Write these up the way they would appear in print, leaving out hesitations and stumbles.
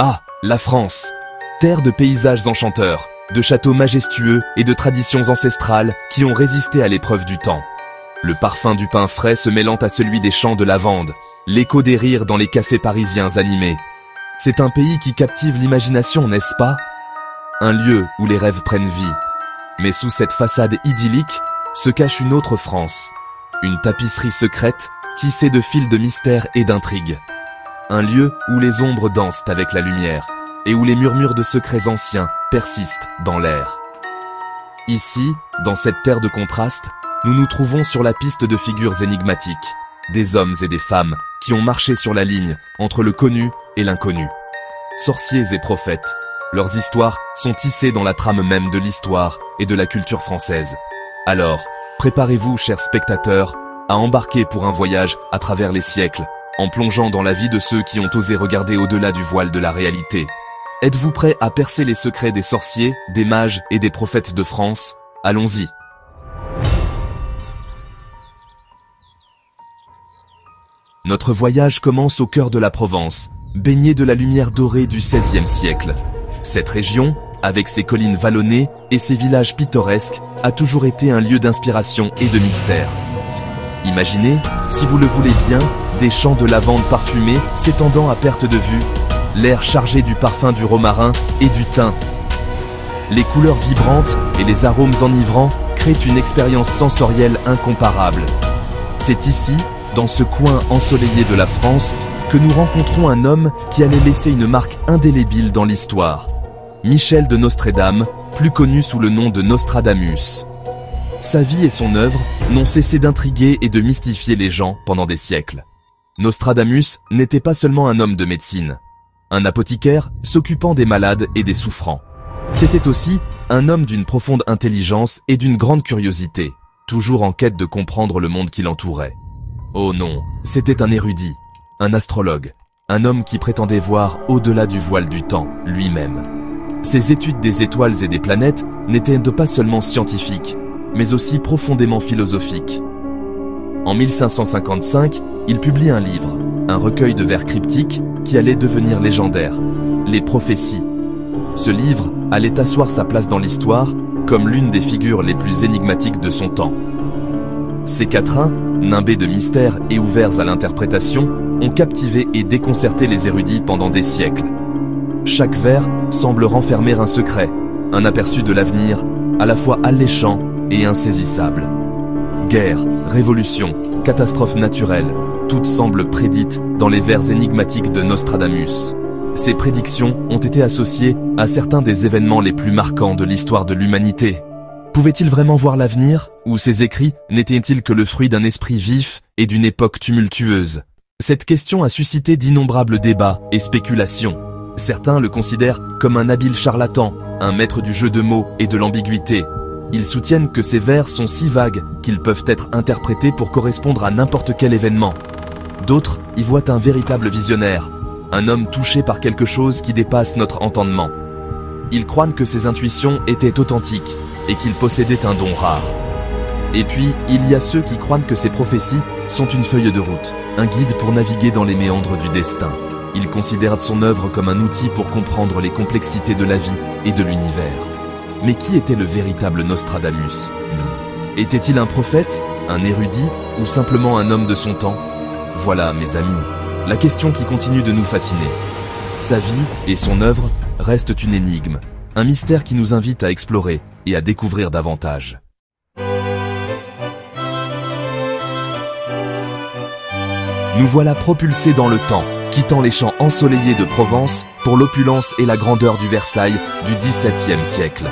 Ah, la France! Terre de paysages enchanteurs, de châteaux majestueux et de traditions ancestrales qui ont résisté à l'épreuve du temps. Le parfum du pain frais se mêlant à celui des champs de lavande, l'écho des rires dans les cafés parisiens animés. C'est un pays qui captive l'imagination, n'est-ce pas? Un lieu où les rêves prennent vie. Mais sous cette façade idyllique se cache une autre France. Une tapisserie secrète, tissée de fils de mystère et d'intrigue. Un lieu où les ombres dansent avec la lumière et où les murmures de secrets anciens persistent dans l'air. Ici, dans cette terre de contraste, nous nous trouvons sur la piste de figures énigmatiques, des hommes et des femmes qui ont marché sur la ligne entre le connu et l'inconnu. Sorciers et prophètes, leurs histoires sont tissées dans la trame même de l'histoire et de la culture française. Alors, préparez-vous, chers spectateurs, à embarquer pour un voyage à travers les siècles, en plongeant dans la vie de ceux qui ont osé regarder au-delà du voile de la réalité. Êtes-vous prêts à percer les secrets des sorciers, des mages et des prophètes de France? Allons-y. Notre voyage commence au cœur de la Provence, baignée de la lumière dorée du XVIe siècle. Cette région, avec ses collines vallonnées et ses villages pittoresques, a toujours été un lieu d'inspiration et de mystère. Imaginez, si vous le voulez bien, des champs de lavande parfumés s'étendant à perte de vue, l'air chargé du parfum du romarin et du thym. Les couleurs vibrantes et les arômes enivrants créent une expérience sensorielle incomparable. C'est ici, dans ce coin ensoleillé de la France, que nous rencontrons un homme qui allait laisser une marque indélébile dans l'histoire. Michel de Nostredame, plus connu sous le nom de Nostradamus. Sa vie et son œuvre n'ont cessé d'intriguer et de mystifier les gens pendant des siècles. Nostradamus n'était pas seulement un homme de médecine, un apothicaire s'occupant des malades et des souffrants. C'était aussi un homme d'une profonde intelligence et d'une grande curiosité, toujours en quête de comprendre le monde qui l'entourait. Oh non, c'était un érudit, un astrologue, un homme qui prétendait voir au-delà du voile du temps lui-même. Ses études des étoiles et des planètes n'étaient pas seulement scientifiques, mais aussi profondément philosophiques. En 1555, il publie un livre, un recueil de vers cryptiques qui allait devenir légendaire, les prophéties. Ce livre allait asseoir sa place dans l'histoire comme l'une des figures les plus énigmatiques de son temps. Ces quatrains, nimbés de mystères et ouverts à l'interprétation, ont captivé et déconcerté les érudits pendant des siècles. Chaque vers semble renfermer un secret, un aperçu de l'avenir, à la fois alléchant et insaisissable. Guerre, révolution, catastrophes naturelles, toutes semblent prédites dans les vers énigmatiques de Nostradamus. Ces prédictions ont été associées à certains des événements les plus marquants de l'histoire de l'humanité. Pouvait-il vraiment voir l'avenir, ou ces écrits n'étaient-ils que le fruit d'un esprit vif et d'une époque tumultueuse? Cette question a suscité d'innombrables débats et spéculations. Certains le considèrent comme un habile charlatan, un maître du jeu de mots et de l'ambiguïté. Ils soutiennent que ces vers sont si vagues qu'ils peuvent être interprétés pour correspondre à n'importe quel événement. D'autres y voient un véritable visionnaire, un homme touché par quelque chose qui dépasse notre entendement. Ils croient que ses intuitions étaient authentiques et qu'il possédait un don rare. Et puis, il y a ceux qui croient que ces prophéties sont une feuille de route, un guide pour naviguer dans les méandres du destin. Ils considèrent son œuvre comme un outil pour comprendre les complexités de la vie et de l'univers. Mais qui était le véritable Nostradamus? Était-il un prophète, un érudit ou simplement un homme de son temps? Voilà, mes amis, la question qui continue de nous fasciner. Sa vie et son œuvre restent une énigme, un mystère qui nous invite à explorer et à découvrir davantage. Nous voilà propulsés dans le temps, quittant les champs ensoleillés de Provence pour l'opulence et la grandeur du Versailles du XVIIe siècle.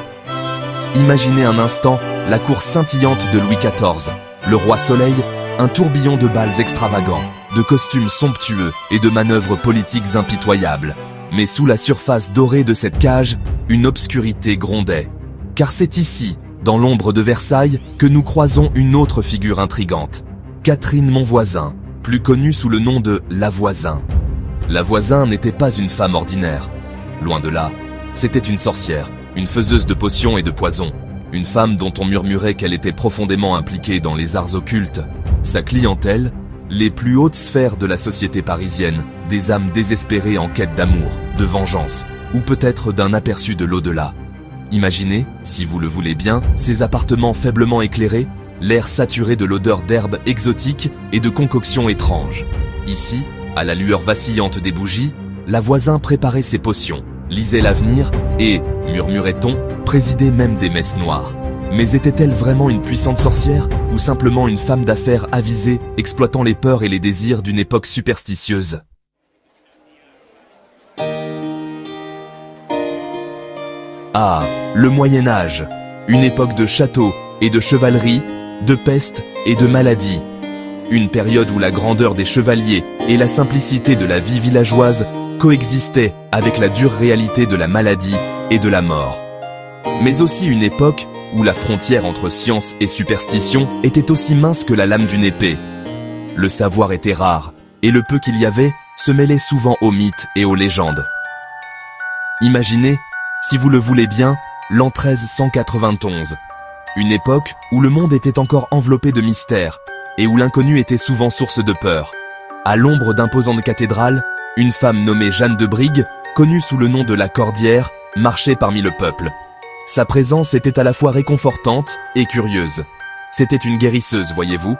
Imaginez un instant la cour scintillante de Louis XIV, le roi Soleil, un tourbillon de bals extravagants, de costumes somptueux et de manœuvres politiques impitoyables. Mais sous la surface dorée de cette cage, une obscurité grondait. Car c'est ici, dans l'ombre de Versailles, que nous croisons une autre figure intrigante, Catherine Monvoisin, plus connue sous le nom de La Voisin. La Voisin n'était pas une femme ordinaire. Loin de là, c'était une sorcière, une faiseuse de potions et de poisons, une femme dont on murmurait qu'elle était profondément impliquée dans les arts occultes. Sa clientèle, les plus hautes sphères de la société parisienne, des âmes désespérées en quête d'amour, de vengeance, ou peut-être d'un aperçu de l'au-delà. Imaginez, si vous le voulez bien, ces appartements faiblement éclairés, l'air saturé de l'odeur d'herbes exotiques et de concoctions étranges. Ici, à la lueur vacillante des bougies, la voisin préparait ses potions, lisait l'avenir et, murmurait-on, présidait même des messes noires. Mais était-elle vraiment une puissante sorcière ou simplement une femme d'affaires avisée exploitant les peurs et les désirs d'une époque superstitieuse? Ah, le Moyen-Âge, une époque de châteaux et de chevalerie, de peste et de maladie. Une période où la grandeur des chevaliers et la simplicité de la vie villageoise coexistaient avec la dure réalité de la maladie et de la mort. Mais aussi une époque où la frontière entre science et superstition était aussi mince que la lame d'une épée. Le savoir était rare, et le peu qu'il y avait se mêlait souvent aux mythes et aux légendes. Imaginez, si vous le voulez bien, l'an 1391, une époque où le monde était encore enveloppé de mystères, et où l'inconnu était souvent source de peur. À l'ombre d'imposantes cathédrales, une femme nommée Jeanne de Brigue, connue sous le nom de la Cordière, marchait parmi le peuple. Sa présence était à la fois réconfortante et curieuse. C'était une guérisseuse, voyez-vous.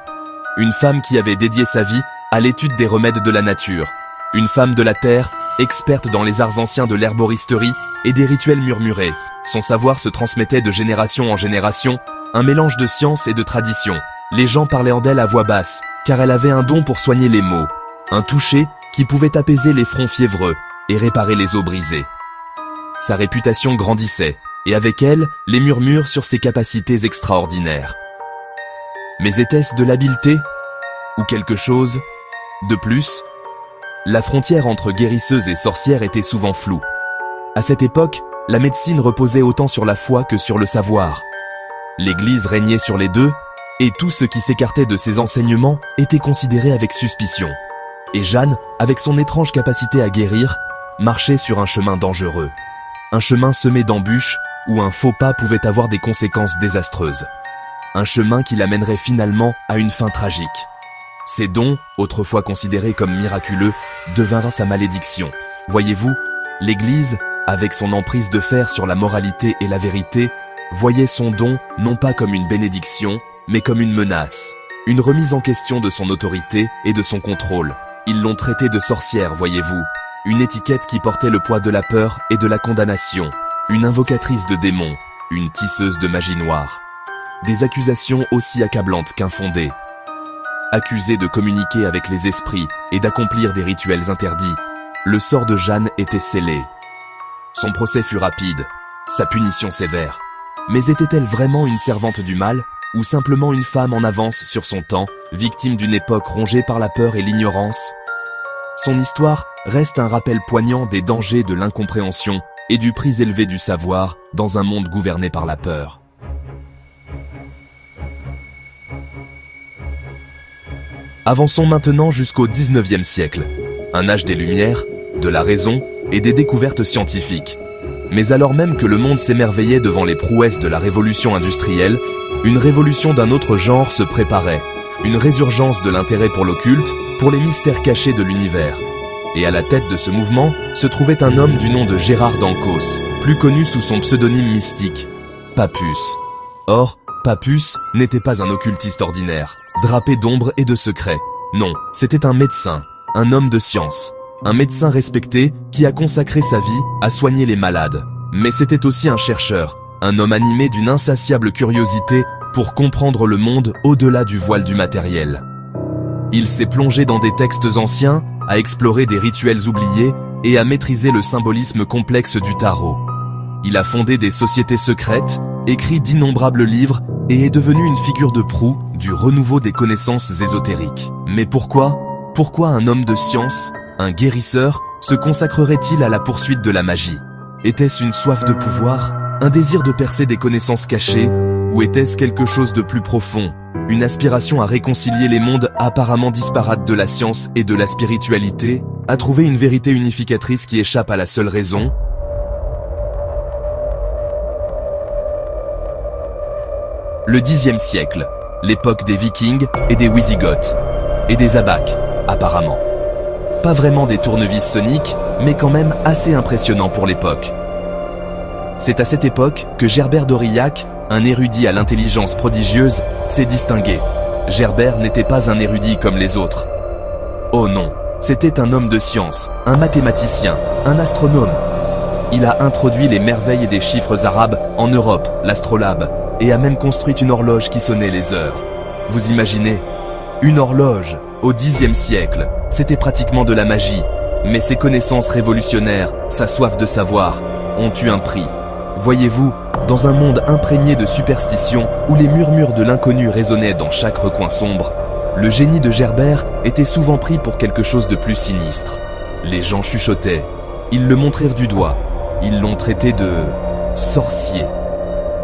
Une femme qui avait dédié sa vie à l'étude des remèdes de la nature. Une femme de la terre, experte dans les arts anciens de l'herboristerie et des rituels murmurés. Son savoir se transmettait de génération en génération, un mélange de science et de tradition. Les gens parlaient d'elle à voix basse, car elle avait un don pour soigner les maux. Un toucher qui pouvait apaiser les fronts fiévreux et réparer les os brisés. Sa réputation grandissait, et avec elle, les murmures sur ses capacités extraordinaires. Mais était-ce de l'habileté? Ou quelque chose de plus? La frontière entre guérisseuse et sorcière était souvent floue. À cette époque, la médecine reposait autant sur la foi que sur le savoir. L'Église régnait sur les deux, et tout ce qui s'écartait de ses enseignements était considéré avec suspicion. Et Jeanne, avec son étrange capacité à guérir, marchait sur un chemin dangereux. Un chemin semé d'embûches, où un faux pas pouvait avoir des conséquences désastreuses. Un chemin qui l'amènerait finalement à une fin tragique. Ses dons, autrefois considérés comme miraculeux, devinrent sa malédiction. Voyez-vous, l'Église, avec son emprise de fer sur la moralité et la vérité, voyait son don non pas comme une bénédiction, mais comme une menace. Une remise en question de son autorité et de son contrôle. Ils l'ont traitée de sorcière, voyez-vous. Une étiquette qui portait le poids de la peur et de la condamnation. Une invocatrice de démons, une tisseuse de magie noire. Des accusations aussi accablantes qu'infondées. Accusée de communiquer avec les esprits et d'accomplir des rituels interdits, le sort de Jeanne était scellé. Son procès fut rapide, sa punition sévère. Mais était-elle vraiment une servante du mal, ou simplement une femme en avance sur son temps, victime d'une époque rongée par la peur et l'ignorance? Son histoire reste un rappel poignant des dangers de l'incompréhension et du prix élevé du savoir dans un monde gouverné par la peur. Avançons maintenant jusqu'au XIXe siècle, un âge des Lumières, de la raison et des découvertes scientifiques. Mais alors même que le monde s'émerveillait devant les prouesses de la révolution industrielle, une révolution d'un autre genre se préparait, une résurgence de l'intérêt pour l'occulte, pour les mystères cachés de l'univers. Et à la tête de ce mouvement se trouvait un homme du nom de Gérard d'Ancos, plus connu sous son pseudonyme mystique, Papus. Or, Papus n'était pas un occultiste ordinaire, drapé d'ombre et de secrets. Non, c'était un médecin, un homme de science, un médecin respecté qui a consacré sa vie à soigner les malades. Mais c'était aussi un chercheur, un homme animé d'une insatiable curiosité pour comprendre le monde au-delà du voile du matériel. Il s'est plongé dans des textes anciens, à explorer des rituels oubliés et à maîtriser le symbolisme complexe du tarot. Il a fondé des sociétés secrètes, écrit d'innombrables livres et est devenu une figure de proue du renouveau des connaissances ésotériques. Mais pourquoi un homme de science, un guérisseur, se consacrerait-il à la poursuite de la magie? Était-ce une soif de pouvoir, un désir de percer des connaissances cachées, ou était-ce quelque chose de plus profond, une aspiration à réconcilier les mondes apparemment disparates de la science et de la spiritualité, à trouver une vérité unificatrice qui échappe à la seule raison? Le Xe siècle, l'époque des Vikings et des Wisigoths. et des abacs, apparemment. Pas vraiment des tournevis soniques, mais quand même assez impressionnants pour l'époque. C'est à cette époque que Gerbert d'Aurillac, un érudit à l'intelligence prodigieuse, s'est distingué. Gerbert n'était pas un érudit comme les autres. Oh non, c'était un homme de science, un mathématicien, un astronome. Il a introduit les merveilles des chiffres arabes en Europe, l'astrolabe, et a même construit une horloge qui sonnait les heures. Vous imaginez? Une horloge, au Xe siècle, c'était pratiquement de la magie. Mais ses connaissances révolutionnaires, sa soif de savoir, ont eu un prix. Voyez-vous, dans un monde imprégné de superstitions, où les murmures de l'inconnu résonnaient dans chaque recoin sombre, le génie de Gerbert était souvent pris pour quelque chose de plus sinistre. Les gens chuchotaient, ils le montrèrent du doigt, ils l'ont traité de sorcier.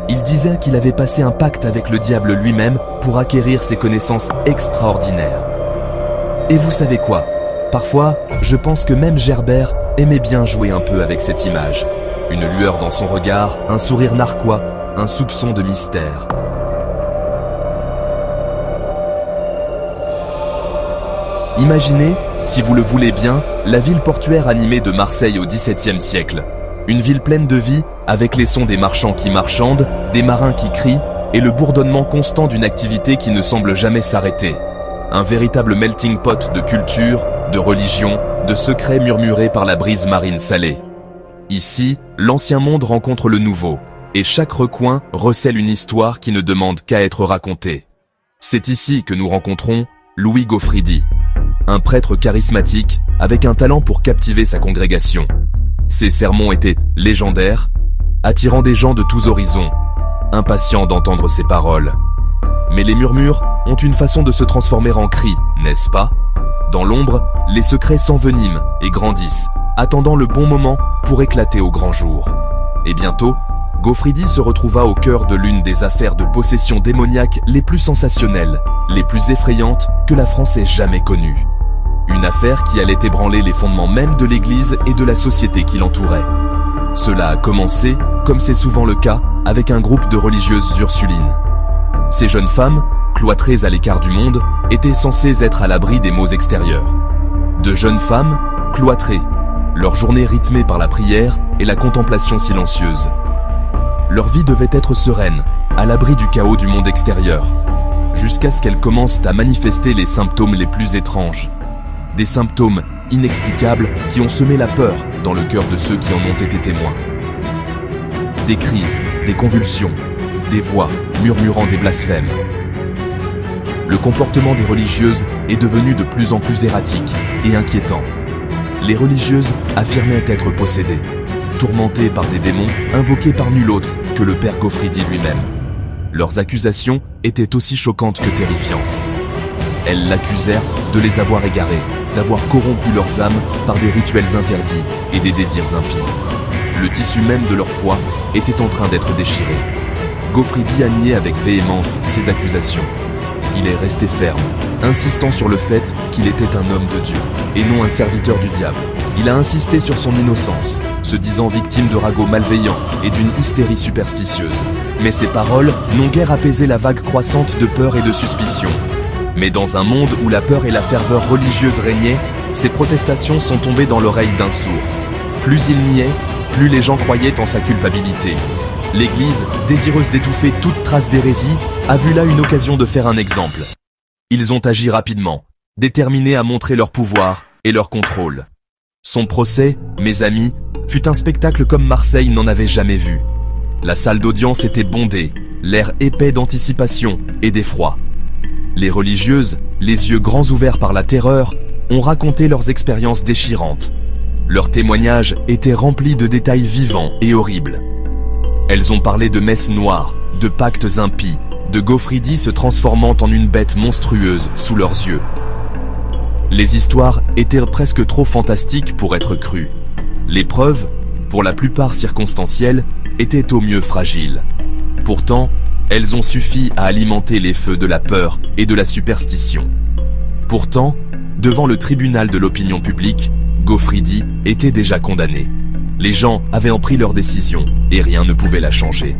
Ils disaient qu'il avait passé un pacte avec le diable lui-même pour acquérir ces connaissances extraordinaires. Et vous savez quoi? Parfois, je pense que même Gerbert aimait bien jouer un peu avec cette image. Une lueur dans son regard, un sourire narquois, un soupçon de mystère. Imaginez, si vous le voulez bien, la ville portuaire animée de Marseille au XVIIe siècle. Une ville pleine de vie, avec les sons des marchands qui marchandent, des marins qui crient, et le bourdonnement constant d'une activité qui ne semble jamais s'arrêter. Un véritable melting pot de culture, de religion, de secrets murmurés par la brise marine salée. Ici, l'ancien monde rencontre le nouveau, et chaque recoin recèle une histoire qui ne demande qu'à être racontée. C'est ici que nous rencontrons Louis Gaufridi, un prêtre charismatique avec un talent pour captiver sa congrégation. Ses sermons étaient légendaires, attirant des gens de tous horizons, impatients d'entendre ses paroles. Mais les murmures ont une façon de se transformer en cris, n'est-ce pas? Dans l'ombre, les secrets s'enveniment et grandissent, attendant le bon moment pour éclater au grand jour. Et bientôt, Gaufridi se retrouva au cœur de l'une des affaires de possession démoniaque les plus sensationnelles, les plus effrayantes que la France ait jamais connues. Une affaire qui allait ébranler les fondements même de l'Église et de la société qui l'entourait. Cela a commencé, comme c'est souvent le cas, avec un groupe de religieuses ursulines. Ces jeunes femmes, cloîtrées à l'écart du monde, étaient censées être à l'abri des maux extérieurs. De jeunes femmes, cloîtrées, leur journée rythmée par la prière et la contemplation silencieuse. Leur vie devait être sereine, à l'abri du chaos du monde extérieur, jusqu'à ce qu'elles commencent à manifester les symptômes les plus étranges. Des symptômes inexplicables qui ont semé la peur dans le cœur de ceux qui en ont été témoins. Des crises, des convulsions, des voix murmurant des blasphèmes. Le comportement des religieuses est devenu de plus en plus erratique et inquiétant. Les religieuses affirmaient être possédées, tourmentées par des démons invoqués par nul autre que le père Gaufridi lui-même. Leurs accusations étaient aussi choquantes que terrifiantes. Elles l'accusèrent de les avoir égarées, d'avoir corrompu leurs âmes par des rituels interdits et des désirs impies. Le tissu même de leur foi était en train d'être déchiré. Gaufridi a nié avec véhémence ces accusations. Il est resté ferme, insistant sur le fait qu'il était un homme de Dieu, et non un serviteur du diable. Il a insisté sur son innocence, se disant victime de ragots malveillants et d'une hystérie superstitieuse. Mais ses paroles n'ont guère apaisé la vague croissante de peur et de suspicion. Mais dans un monde où la peur et la ferveur religieuse régnaient, ces protestations sont tombées dans l'oreille d'un sourd. Plus il niait, plus les gens croyaient en sa culpabilité. L'Église, désireuse d'étouffer toute trace d'hérésie, a vu là une occasion de faire un exemple. Ils ont agi rapidement, déterminés à montrer leur pouvoir et leur contrôle. Son procès, mes amis, fut un spectacle comme Marseille n'en avait jamais vu. La salle d'audience était bondée, l'air épais d'anticipation et d'effroi. Les religieuses, les yeux grands ouverts par la terreur, ont raconté leurs expériences déchirantes. Leurs témoignages étaient remplis de détails vivants et horribles. Elles ont parlé de messes noires, de pactes impies, de Gaufridi se transformant en une bête monstrueuse sous leurs yeux. Les histoires étaient presque trop fantastiques pour être crues. Les preuves, pour la plupart circonstancielles, étaient au mieux fragiles. Pourtant, elles ont suffi à alimenter les feux de la peur et de la superstition. Pourtant, devant le tribunal de l'opinion publique, Gaufridi était déjà condamné. Les gens avaient en pris leur décision et rien ne pouvait la changer.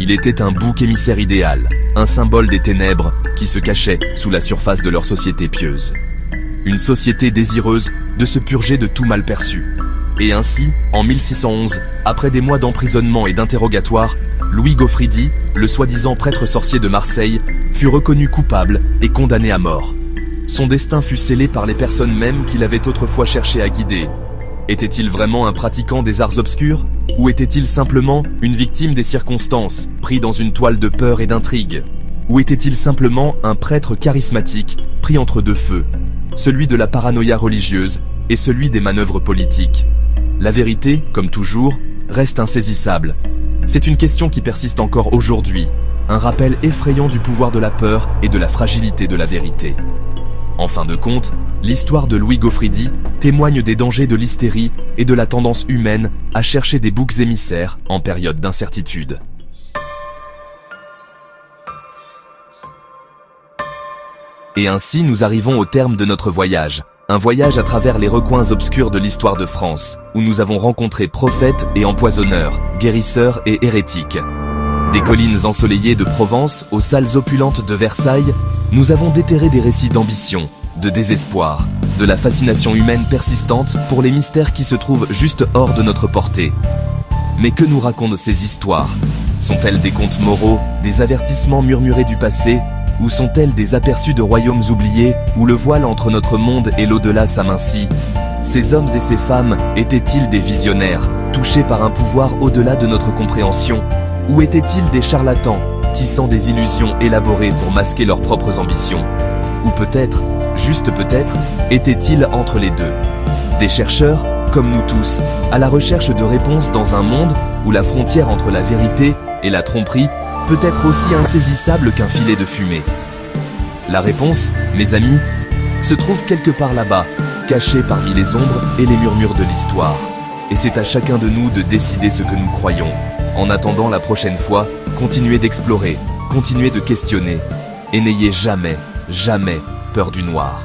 Il était un bouc émissaire idéal, un symbole des ténèbres qui se cachait sous la surface de leur société pieuse. Une société désireuse de se purger de tout mal perçu. Et ainsi, en 1611, après des mois d'emprisonnement et d'interrogatoire, Louis Gaufridi, le soi-disant prêtre sorcier de Marseille, fut reconnu coupable et condamné à mort. Son destin fut scellé par les personnes mêmes qu'il avait autrefois cherché à guider. Était-il vraiment un pratiquant des arts obscurs ? Ou était-il simplement une victime des circonstances, pris dans une toile de peur et d'intrigue ? Ou était-il simplement un prêtre charismatique, pris entre deux feux, celui de la paranoïa religieuse et celui des manœuvres politiques ? La vérité, comme toujours, reste insaisissable. C'est une question qui persiste encore aujourd'hui, un rappel effrayant du pouvoir de la peur et de la fragilité de la vérité. En fin de compte, l'histoire de Louis Gaufridi témoigne des dangers de l'hystérie et de la tendance humaine à chercher des boucs émissaires en période d'incertitude. Et ainsi nous arrivons au terme de notre voyage. Un voyage à travers les recoins obscurs de l'histoire de France, où nous avons rencontré prophètes et empoisonneurs, guérisseurs et hérétiques. Des collines ensoleillées de Provence aux salles opulentes de Versailles, nous avons déterré des récits d'ambition, de désespoir, de la fascination humaine persistante pour les mystères qui se trouvent juste hors de notre portée. Mais que nous racontent ces histoires? Sont-elles des contes moraux, des avertissements murmurés du passé, ou sont-elles des aperçus de royaumes oubliés où le voile entre notre monde et l'au-delà s'amincit? Ces hommes et ces femmes étaient-ils des visionnaires, touchés par un pouvoir au-delà de notre compréhension? Ou étaient-ils des charlatans, tissant des illusions élaborées pour masquer leurs propres ambitions? Ou peut-être, juste peut-être, étaient-ils entre les deux? Des chercheurs, comme nous tous, à la recherche de réponses dans un monde où la frontière entre la vérité et la tromperie peut être aussi insaisissable qu'un filet de fumée. La réponse, mes amis, se trouve quelque part là-bas, cachée parmi les ombres et les murmures de l'histoire. Et c'est à chacun de nous de décider ce que nous croyons. En attendant la prochaine fois, continuez d'explorer, continuez de questionner, et n'ayez jamais, jamais peur du noir.